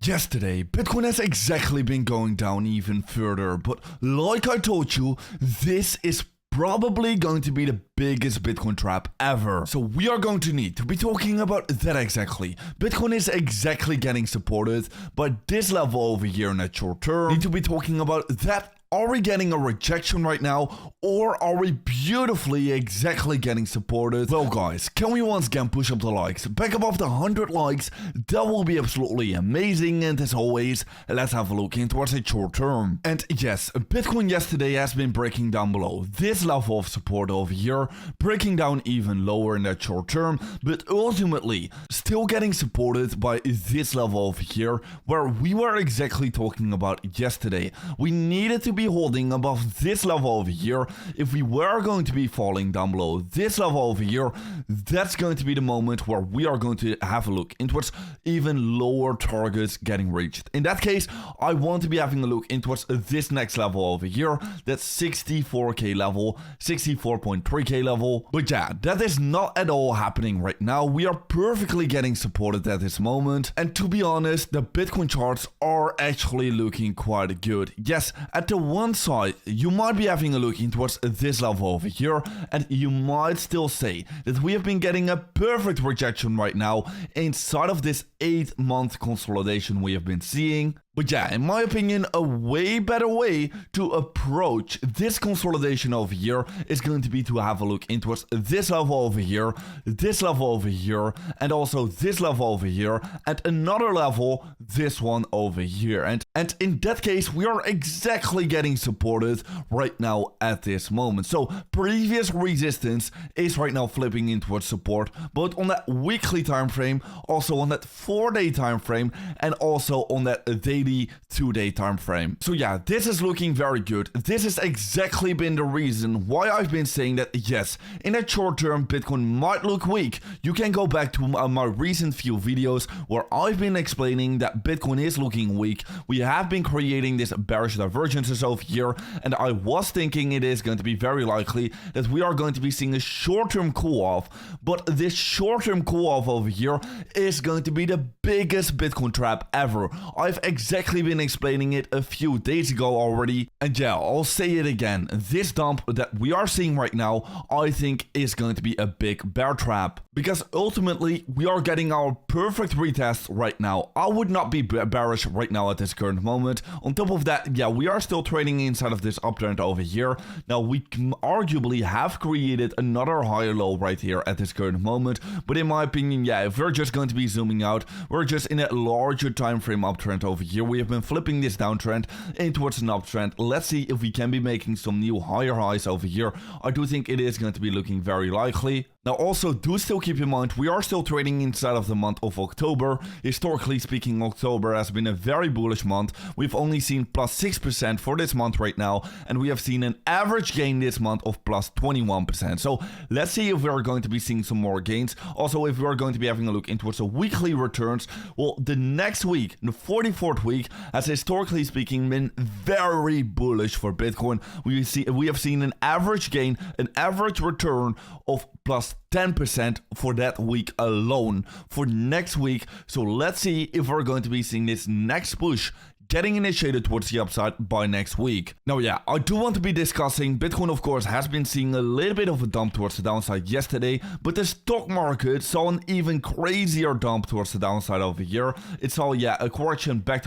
Yesterday, Bitcoin has exactly been going down even further, but like I told you, this is probably going to be the biggest Bitcoin trap ever. So we are going to need to be talking about that exactly. Bitcoin is exactly getting supported by this level over here in that short term. Need to be talking about that. Are we getting a rejection right now, or are we beautifully exactly getting supported? Well guys, can we once again push up the likes back above the 100 likes? That will be absolutely amazing, and as always, let's have a look into what's a short term. And yes, Bitcoin yesterday has been breaking down below this level of support over here, breaking down even lower in that short term, but ultimately still getting supported by this level over here, where we were exactly talking about yesterday. We needed to be holding above this level over here. If we were going to be falling down below this level over here, that's going to be the moment where we are going to have a look into what's even lower targets getting reached. In that case, I want to be having a look into what's this next level over here. That's 64k level, 64.3k level. But yeah, that is not at all happening right now. We are perfectly getting supported at this moment. And to be honest, the Bitcoin charts are actually looking quite good. Yes, at the one side, you might be having a look towards this level over here, and you might still say that we have been getting a perfect rejection right now inside of this 8-month consolidation we have been seeing. But yeah, in my opinion, a way better way to approach this consolidation over here is going to be to have a look into this level over here, this level over here, and also this level over here, and another level, this one over here. And in that case, we are exactly getting supported right now at this moment. So previous resistance is right now flipping into support, both on that weekly time frame, also on that 4-day time frame, and also on that daily 2-day time frame. So yeah, this is looking very good. This has exactly been the reason why I've been saying that yes, in the short term, Bitcoin might look weak. You can go back to my recent few videos where I've been explaining that Bitcoin is looking weak. We have been creating this bearish divergences over here, and I was thinking it is going to be very likely that we are going to be seeing a short-term cool-off, but this short-term cool-off over here is going to be the biggest Bitcoin trap ever. I've exactly been explaining it a few days ago already, and yeah, I'll say it again. This dump that we are seeing right now, I think is going to be a big bear trap, because ultimately we are getting our perfect retest right now. I would not be bearish right now at this current moment. On top of that, yeah, we are still trading inside of this uptrend over here. Now we can arguably have created another higher low right here at this current moment, but in my opinion, yeah, if we're just going to be zooming out, we're just in a larger time frame uptrend over here. We have been flipping this downtrend in towards an uptrend. Let's see if we can be making some new higher highs over here. I do think it is going to be looking very likely. Now also do still keep in mind, we are still trading inside of the month of October. Historically speaking, October has been a very bullish month. We've only seen plus 6% for this month right now, and we have seen an average gain this month of plus 21%. So let's see if we're going to be seeing some more gains. Also, if we're going to be having a look into the weekly returns, well, the next week, the 44th week, has historically speaking been very bullish for Bitcoin. We have seen an average gain, an average return of plus 10% for that week alone for next week. So let's see if we're going to be seeing this next push getting initiated towards the upside by next week. Now yeah, I do want to be discussing Bitcoin, of course, has been seeing a little bit of a dump towards the downside yesterday, but the stock market saw an even crazier dump towards the downside over here. It saw, yeah, a correction back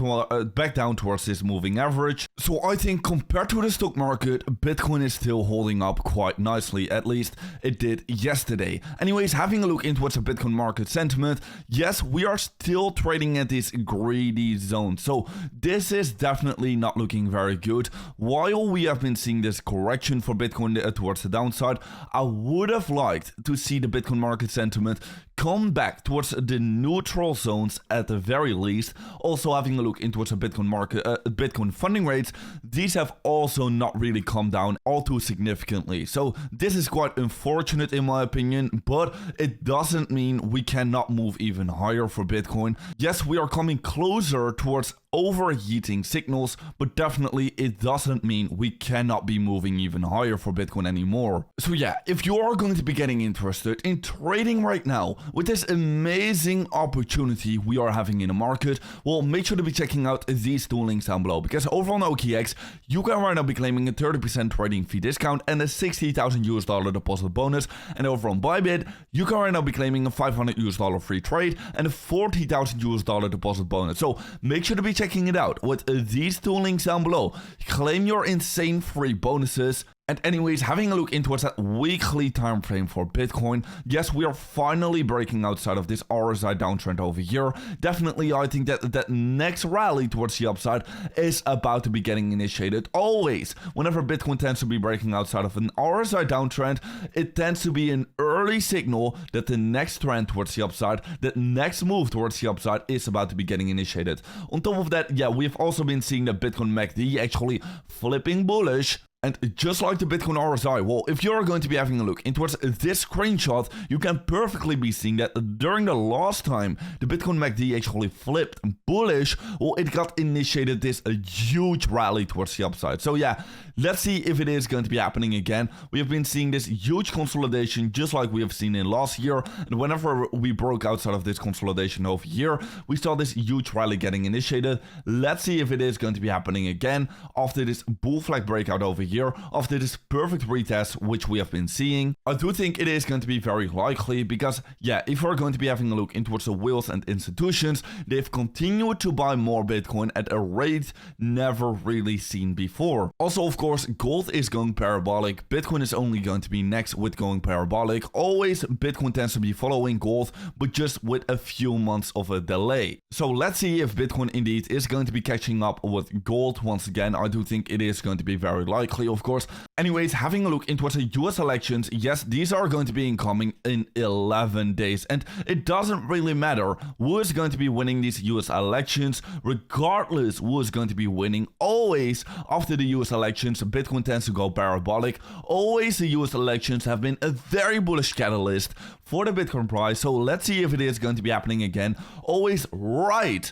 down towards this moving average. So I think compared to the stock market, Bitcoin is still holding up quite nicely. At least it did yesterday. Anyways, having a look into what's a Bitcoin market sentiment, yes, we are still trading at this greedy zone. So this is definitely not looking very good. While we have been seeing this correction for Bitcoin towards the downside, I would have liked to see the Bitcoin market sentiment come back towards the neutral zones at the very least. Also having a look into what's a Bitcoin market, Bitcoin funding rates, these have also not really come down all too significantly. So this is quite unfortunate in my opinion, but it doesn't mean we cannot move even higher for Bitcoin. Yes, we are coming closer towards overheating signals, but definitely it doesn't mean we cannot be moving even higher for Bitcoin anymore. So yeah, if you are going to be getting interested in trading right now, with this amazing opportunity we are having in the market, well, make sure to be checking out these two links down below, because over on OKX, you can right now be claiming a 30% trading fee discount and a $60,000 deposit bonus. And over on Bybit, you can right now be claiming a $500 free trade and a $40,000 deposit bonus. So make sure to be checking it out with these two links down below. Claim your insane free bonuses. And anyways, having a look into what's that weekly time frame for Bitcoin, yes, we are finally breaking outside of this RSI downtrend over here. Definitely, I think that that next rally towards the upside is about to be getting initiated. Always, whenever Bitcoin tends to be breaking outside of an RSI downtrend, it tends to be an early signal that the next trend towards the upside, that next move towards the upside is about to be getting initiated. On top of that, yeah, we've also been seeing the Bitcoin MACD actually flipping bullish. And just like the Bitcoin RSI, well, if you're going to be having a look into this screenshot, you can perfectly be seeing that during the last time the Bitcoin MACD actually flipped bullish, well, it got initiated this huge rally towards the upside. So yeah, let's see if it is going to be happening again. We have been seeing this huge consolidation just like we have seen in last year. And whenever we broke outside of this consolidation over here, we saw this huge rally getting initiated. Let's see if it is going to be happening again after this bull flag breakout over here, after this perfect retest which we have been seeing. I do think it is going to be very likely because, yeah, if we're going to be having a look into the whales and institutions, they've continued to buy more Bitcoin at a rate never really seen before. Also, of course, gold is going parabolic. Bitcoin is only going to be next with going parabolic. Always, Bitcoin tends to be following gold, but just with a few months of a delay. So let's see if Bitcoin indeed is going to be catching up with gold once again. I do think it is going to be very likely, of course. Anyways, having a look into the US elections, yes, these are going to be incoming in 11 days. And it doesn't really matter who is going to be winning these US elections, regardless who is going to be winning. Always, after the US elections, Bitcoin tends to go parabolic. Always, the US elections have been a very bullish catalyst for the Bitcoin price. So let's see if it is going to be happening again. Always right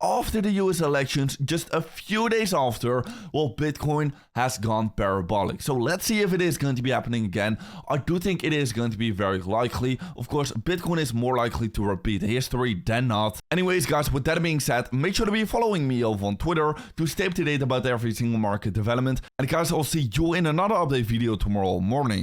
after the US elections, just a few days after, well, Bitcoin has gone parabolic. So let's see if it is going to be happening again. I do think it is going to be very likely. Of course, Bitcoin is more likely to repeat history than not. Anyways, guys, with that being said, make sure to be following me over on Twitter to stay up to date about every single market development. And guys, I'll see you in another update video tomorrow morning.